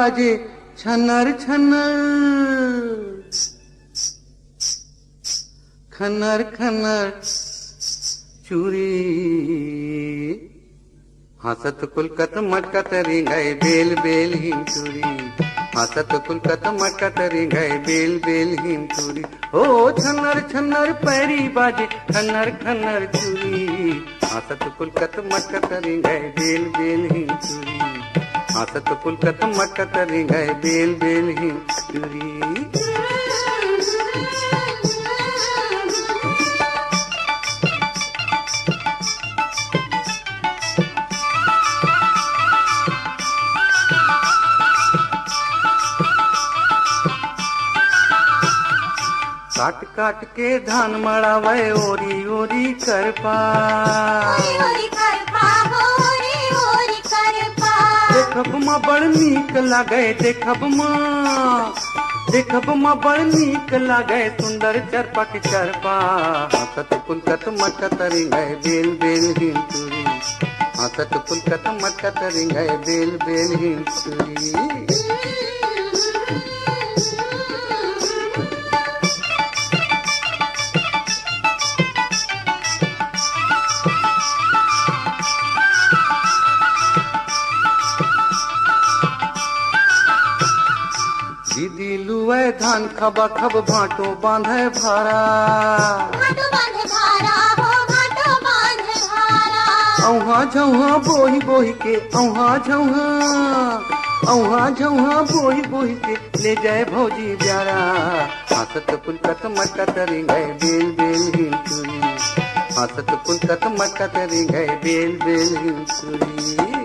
बाजे छनर छनर, खनर खनर चूरी। हसत कुलकत मटकत रिंगाए बेल बेल हिम चूरी, हसत कुलकत मटकत रिंगाए बेल बेल हिम चूरी। ओ छनर छनर पैरी बाजे खनर खनर चूरी, हसत कुलकत मटकत रिंगाए बेल बेल हिम चूरी, हसत कुलकत मटकत रिंगाए बेल बेल हिम चूरी। काट काट के धान मड़ावे ओरी ओरी कर पा, देखब माँ बड़ नीक लागे, देखब माँ बड़ नीक लागे सुंदर चरपा के चरपा। हसत कुलकत मटकत रिंगाए बेल बेल हिम चूरी, हसत कुलकत मटकत रिंगाए बेल बेल हिम चूरी। दीदी लुए धान खबा खब भाटो बांधे भारा, औहा झौहा बोही बोही के, औहा झौहा बोही बोही के ले जाए भौजी ब्यारा। हसत कुलकत मटकत रिंगाए बेल बेल हिम चूरी, हसत कुलकत मटकत रिंगाए बेल बेल हिम चूरी।